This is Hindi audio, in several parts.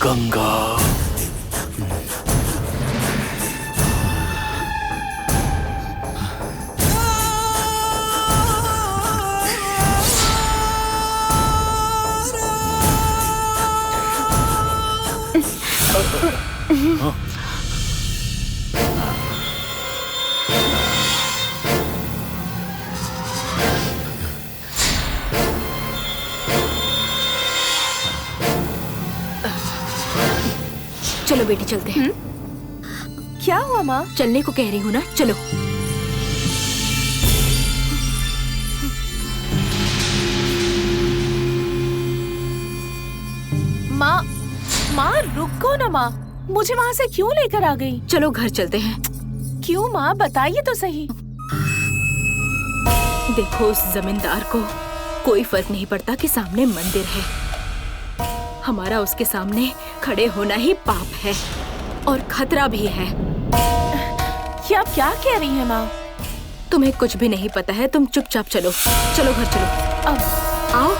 गंगा। चलो बेटी चलते हैं। क्या हुआ माँ? चलने को कह रही हूँ ना, चलो। माँ, माँ रुको ना माँ, मुझे वहाँ से क्यों लेकर आ गई? चलो घर चलते हैं। क्यों माँ, बताइए तो सही। देखो उस जमींदार को कोई फर्क नहीं पड़ता कि सामने मंदिर है। हमारा उसके सामने खड़े होना ही पाप है और खतरा भी है। क्या क्या कह रही है माँ? तुम्हें कुछ भी नहीं पता है, तुम चुपचाप चलो। चलो घर चलो। अब आओ।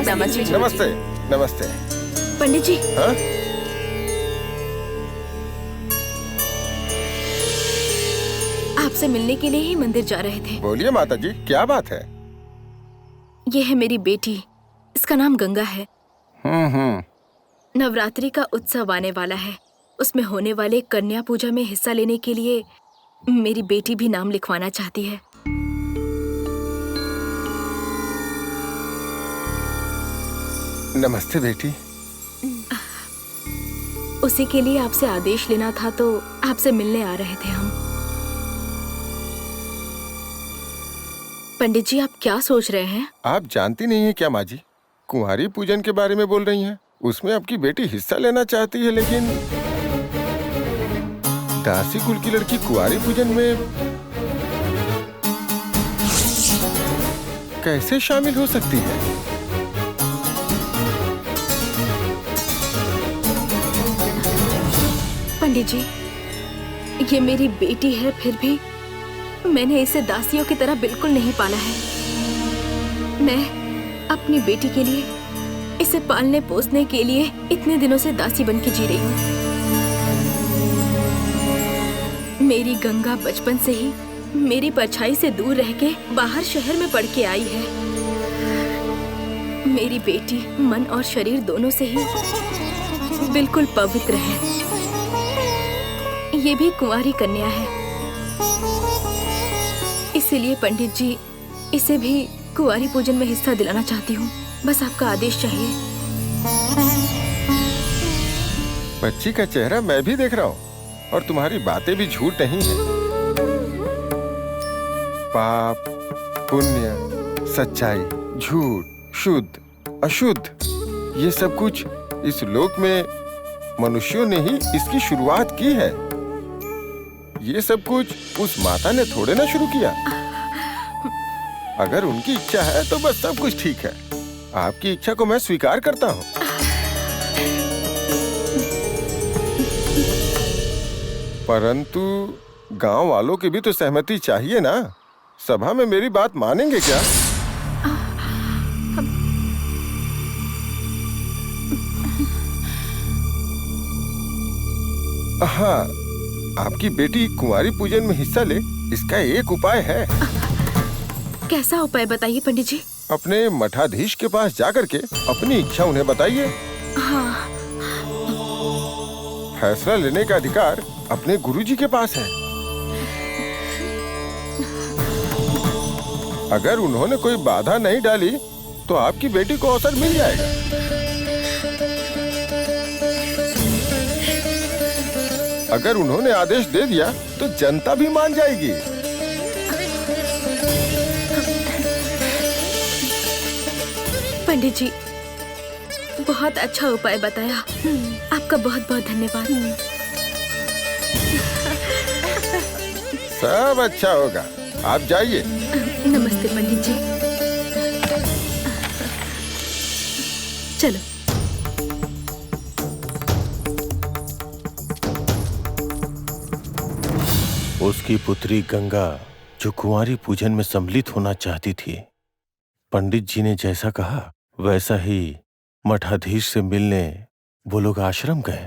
नमस्ते। नमस्ते। नमस्ते। पंडित जी। हाँ? आपसे मिलने के लिए ही मंदिर जा रहे थे। बोलिए माता जी, क्या बात है? ये है मेरी बेटी, इसका नाम गंगा है। नवरात्रि का उत्सव आने वाला है, उसमें होने वाले कन्या पूजा में हिस्सा लेने के लिए मेरी बेटी भी नाम लिखवाना चाहती है। नमस्ते बेटी। उसी के लिए आपसे आदेश लेना था, तो आपसे मिलने आ रहे थे हम। पंडित जी, आप क्या सोच रहे हैं? आप जानती नहीं है क्या माँ जी? कुंवारी पूजन के बारे में बोल रही हैं। उसमें आपकी बेटी हिस्सा लेना चाहती है, लेकिन दासी कुल की लड़की कुंवारी पूजन में कैसे शामिल हो सकती है? पंडित जी, ये मेरी बेटी है, फिर भी मैंने इसे दासियों की तरह बिल्कुल नहीं पाला है। अपनी बेटी के लिए, इसे पालने पोसने के लिए इतने दिनों से दासी बन के जी रही हूँ। मेरी गंगा बचपन से ही मेरी परछाई से दूर रह के बाहर शहर में पढ़ के आई है। मेरी बेटी मन और शरीर दोनों से ही बिल्कुल पवित्र है। ये भी कुंवारी कन्या है, इसीलिए पंडित जी इसे भी कुंवारी पूजन में हिस्सा दिलाना चाहती हूँ। बस आपका आदेश चाहिए। बच्ची का चेहरा मैं भी देख रहा हूँ और तुम्हारी बातें भी झूठ नहीं है। पाप, पुण्य, सच्चाई, झूठ, शुद्ध, अशुद्ध, ये सब कुछ इस लोक में मनुष्यों ने ही इसकी शुरुआत की है। ये सब कुछ उस माता ने थोड़े ना शुरू किया। अगर उनकी इच्छा है तो बस सब कुछ ठीक है। आपकी इच्छा को मैं स्वीकार करता हूँ। परंतु गांव वालों की भी तो सहमति चाहिए ना। सभा में मेरी बात मानेंगे क्या? हाँ, आपकी बेटी कुंवारी पूजन में हिस्सा ले, इसका एक उपाय है। कैसा उपाय बताइए पंडित जी? अपने मठाधीश के पास जाकर के अपनी इच्छा उन्हें बताइए। हाँ। फैसला लेने का अधिकार अपने गुरुजी के पास है। अगर उन्होंने कोई बाधा नहीं डाली तो आपकी बेटी को अवसर मिल जाएगा। अगर उन्होंने आदेश दे दिया तो जनता भी मान जाएगी। पंडित जी, बहुत अच्छा उपाय बताया। आपका बहुत बहुत धन्यवाद। सब अच्छा होगा, आप जाइए। नमस्ते पंडित जी। चलो। उसकी पुत्री गंगा जो कुंवारी पूजन में सम्मिलित होना चाहती थी, पंडित जी ने जैसा कहा वैसा ही मठाधीश से मिलने वो लोग आश्रम गए।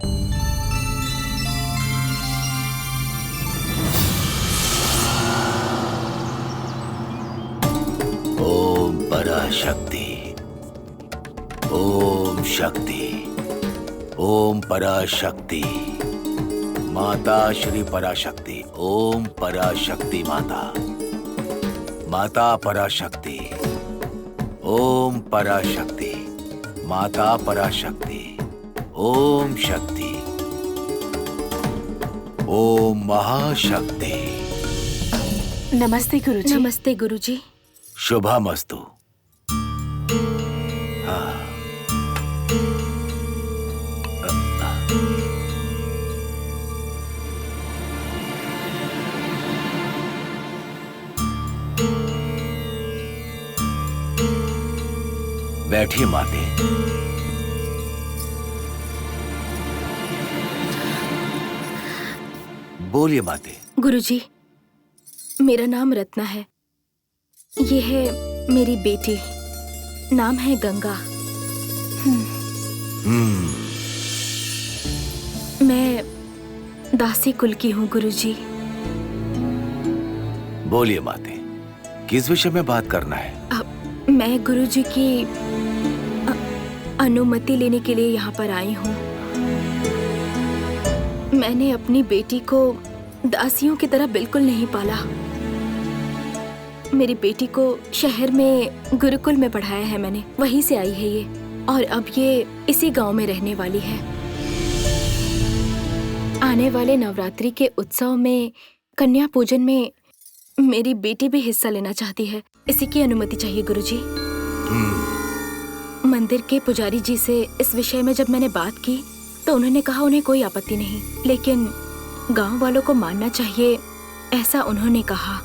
ओम पराशक्ति, ओम शक्ति, ओम पराशक्ति, माता श्री पराशक्ति, ओम पराशक्ति माता, माता पराशक्ति, ओम पराशक्ति, माता पराशक्ति, ओम शक्ति, ओम महाशक्ति। नमस्ते गुरुजी। नमस्ते गुरुजी। शुभमस्तु। हाँ। बैठिए माते। बोलिए माते। गुरुजी, मेरा नाम रत्ना है। ये है मेरी बेटी, नाम है गंगा। मैं दासी कुल की हूँ गुरुजी। बोलिए माते, किस विषय में बात करना है? मैं गुरुजी की अनुमति लेने के लिए यहाँ पर आई हूँ। मैंने अपनी बेटी को दासियों की तरह बिल्कुल नहीं पाला। मेरी बेटी को शहर में गुरुकुल में पढ़ाया है मैंने, वहीं से आई है ये, और अब ये इसी गांव में रहने वाली है। आने वाले नवरात्रि के उत्सव में कन्या पूजन में मेरी बेटी भी हिस्सा लेना चाहती है। इसी की अनुमति चाहिए गुरुजी। मंदिर के पुजारी जी से इस विषय में जब मैंने बात की तो उन्होंने कहा उन्हें कोई आपत्ति नहीं, लेकिन गांव वालों को मानना चाहिए, ऐसा उन्होंने कहा।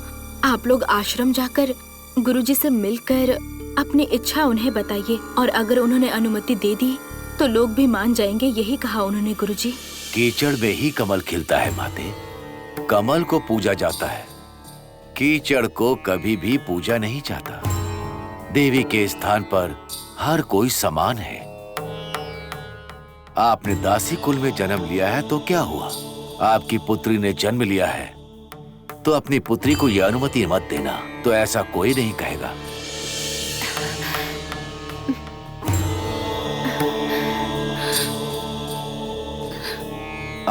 आप लोग आश्रम जाकर गुरुजी से मिलकर अपनी इच्छा उन्हें बताइए, और अगर उन्होंने अनुमति दे दी तो लोग भी मान जाएंगे, यही कहा उन्होंने गुरुजी। कीचड़ में ही कमल खिलता है माते। कमल को पूजा जाता है, कीचड़ को कभी भी पूजा नहीं जाता। देवी के स्थान पर हर कोई समान है। आपने दासी कुल में जन्म लिया है तो क्या हुआ? आपकी पुत्री ने जन्म लिया है तो अपनी पुत्री को यह अनुमति मत देना, तो ऐसा कोई नहीं कहेगा।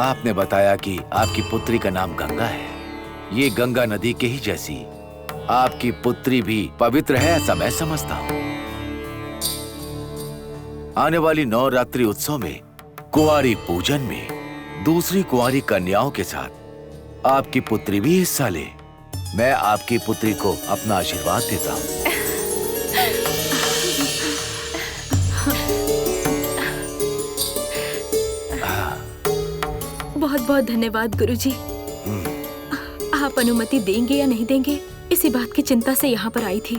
आपने बताया कि आपकी पुत्री का नाम गंगा है। ये गंगा नदी के ही जैसी आपकी पुत्री भी पवित्र है, ऐसा मैं समझता हूँ। आने वाली नवरात्रि उत्सव में कुंवारी पूजन में दूसरी कुंवारी कन्याओं के साथ आपकी पुत्री भी हिस्सा ले। मैं आपकी पुत्री को अपना आशीर्वाद देता हूँ। बहुत बहुत धन्यवाद गुरुजी। आप अनुमति देंगे या नहीं देंगे, इसी बात की चिंता से यहाँ पर आई थी।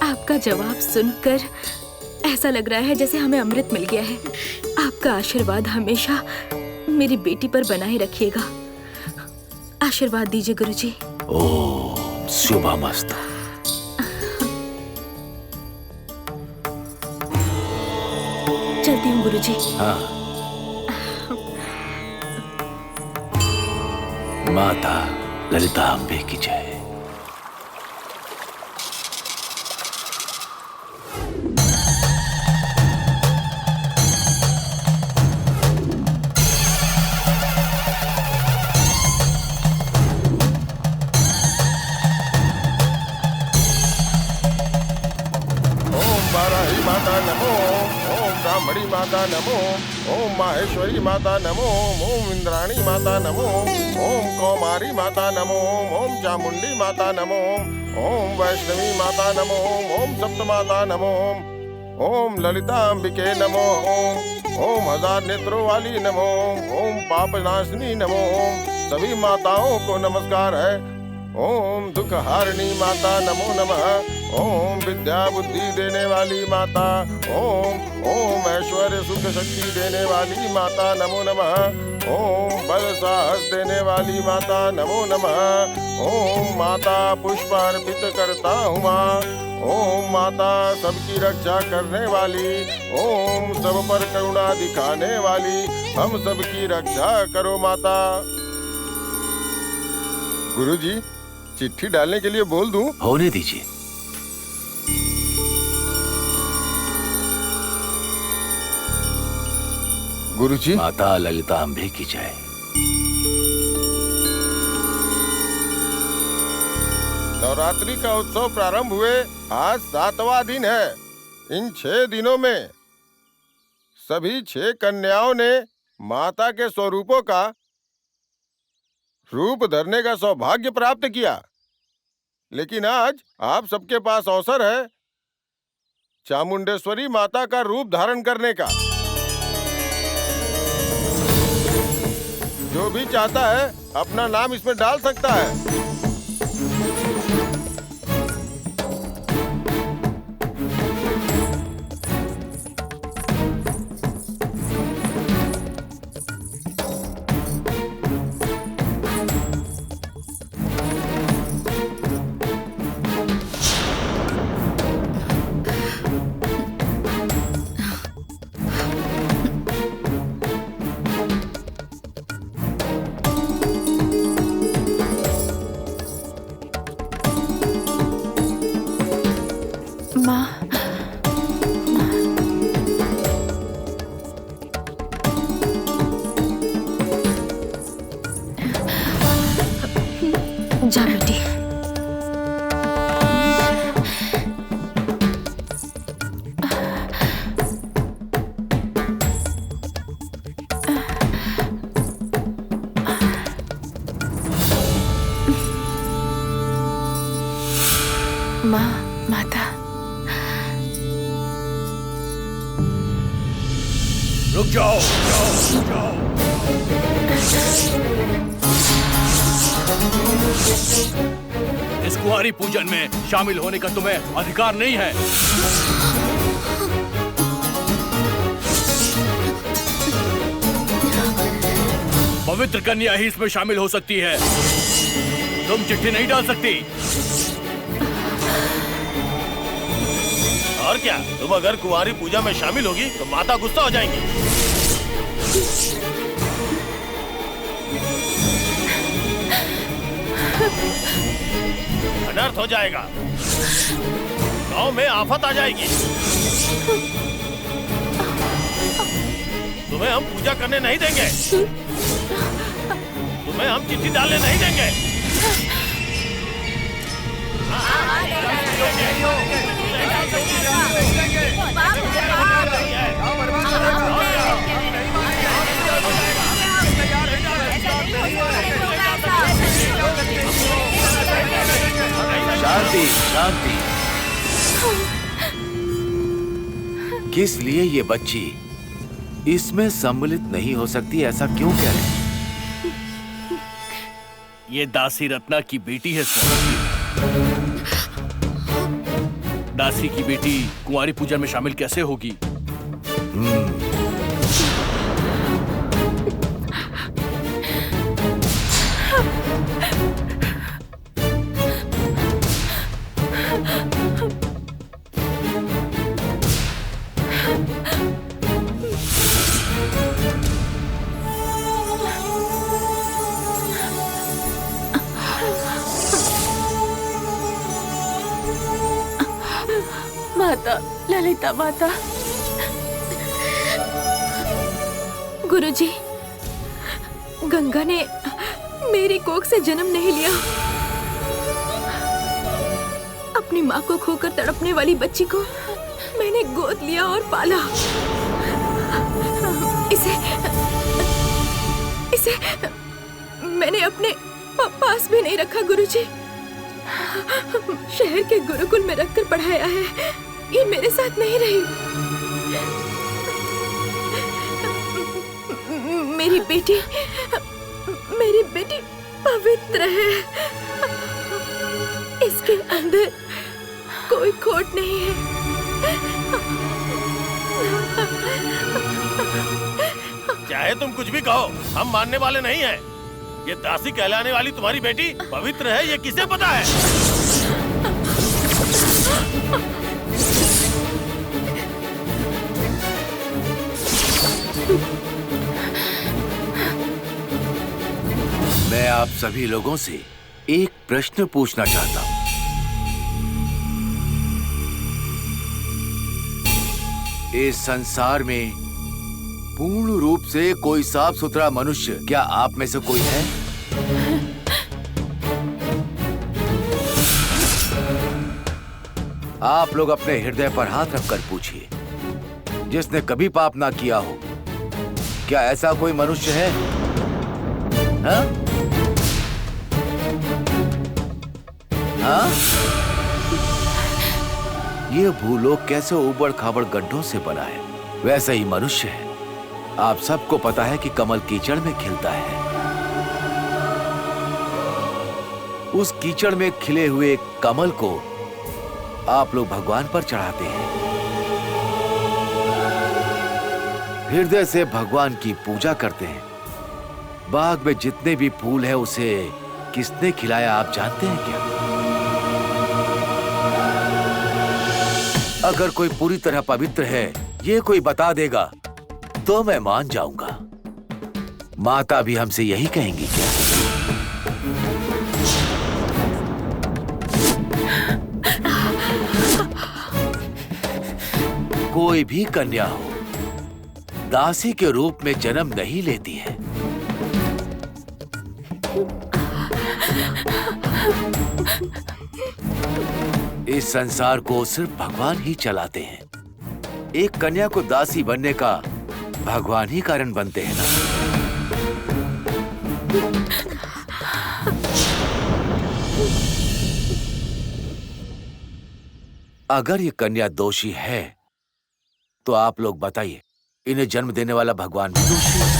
आपका जवाब सुनकर ऐसा लग रहा है जैसे हमें अमृत मिल गया है। आपका आशीर्वाद हमेशा मेरी बेटी पर बनाए रखिएगा। आशीर्वाद दीजिए गुरुजी। ओम शुभमस्तु। चलती हूँ गुरुजी। हाँ। माता ललिता अम्बे की जय। ब्राह्मणी माता नमो, ओम माहेश्वरी माता नमो, ओम इंद्राणी माता नमो, ओम कौमारी माता नमो, ओम चामुंडी माता नमो, ओम वैष्णवी माता नमो, ओम सप्त माता नमो, ओम ललिता अंबिके नमो, ओम हजार नेत्रों वाली नमो, ओम पापनाशिनी नमो। सभी माताओं को नमस्कार है। ओम दुख हारिणी माता नमो नमः, ओम विद्या बुद्धि देने वाली माता, ओम ऐश्वर्य सुख शक्ति देने वाली माता नमो नमः, ओम बल साहस देने वाली माता नमो नमः, ओम माता पुष्प अर्पित करता हूँ माँ, ओम माता सबकी रक्षा करने वाली, ओम सब पर करुणा दिखाने वाली, हम सबकी रक्षा करो माता। गुरुजी, चिट्ठी डालने के लिए बोल दूं? होने दीजिए। गुरुजी। माता ललिता अम्बे की जय। नवरात्रि का उत्सव प्रारंभ हुए आज 7वां दिन है। इन 6 दिनों में सभी 6 कन्याओं ने माता के स्वरूपों का रूप धरने का सौभाग्य प्राप्त किया, लेकिन आज आप सबके पास अवसर है चामुंडेश्वरी माता का रूप धारण करने का। जो भी चाहता है अपना नाम इसमें डाल सकता है। जा बेटी। माँ, माता। रुक जाओ, रुक जाओ। इस कुंवारी पूजन में शामिल होने का तुम्हें अधिकार नहीं है। पवित्र कन्या ही इसमें शामिल हो सकती है। तुम चिट्ठी नहीं डाल सकती। और क्या, तुम अगर कुंवारी पूजा में शामिल होगी तो माता गुस्सा हो जाएंगी। अनर्थ हो जाएगा, गांव में आफत आ जाएगी। तुम्हें हम पूजा करने नहीं देंगे, तुम्हें हम चिट्ठी डालने नहीं देंगे। शांति शांति। किस लिए ये बच्ची इसमें सम्मिलित नहीं हो सकती, ऐसा क्यों कह रहे? ये दासी रत्ना की बेटी है सर। दासी की बेटी कुंवारी पूजा में शामिल कैसे होगी? माता, ललिता माता। गुरुजी, गंगा ने मेरी कोख से जन्म नहीं लिया। अपनी माँ को खोकर तड़पने वाली बच्ची को मैंने गोद लिया और पाला। इसे मैंने अपने पास भी नहीं रखा गुरुजी। शहर के गुरुकुल में रखकर पढ़ाया है। ये मेरे साथ नहीं रही। मेरी बेटी पवित्र है। इसके अंदर कोई खोट नहीं है। चाहे तुम कुछ भी कहो, हम मानने वाले नहीं हैं। ये दासी कहलाने वाली तुम्हारी बेटी पवित्र है, ये किसे पता है? मैं आप सभी लोगों से एक प्रश्न पूछना चाहता हूं। इस संसार में पूर्ण रूप से कोई साफ सुथरा मनुष्य क्या आप में से कोई है? आप लोग अपने हृदय पर हाथ रखकर पूछिए, जिसने कभी पाप ना किया हो, क्या ऐसा कोई मनुष्य है? हाँ? हाँ? ये भूलोक कैसे उबड़ खाबड़ गड्ढों से बना है, वैसा ही मनुष्य है। आप सबको पता है कि कमल कीचड़ में खिलता है। उस कीचड़ में खिले हुए कमल को आप लोग भगवान पर चढ़ाते हैं। हृदय से भगवान की पूजा करते हैं। बाग में जितने भी फूल हैं, उसे किसने खिलाया आप जानते हैं क्या? अगर कोई पूरी तरह पवित्र है, ये कोई बता देगा तो मैं मान जाऊंगा। माता भी हमसे यही कहेंगी क्या? कोई भी कन्या हो, दासी के रूप में जन्म नहीं लेती है। इस संसार को सिर्फ भगवान ही चलाते हैं। एक कन्या को दासी बनने का भगवान ही कारण बनते हैं ना। अगर ये कन्या दोषी है तो आप लोग बताइए, इन्हें जन्म देने वाला भगवान भी दोषी है?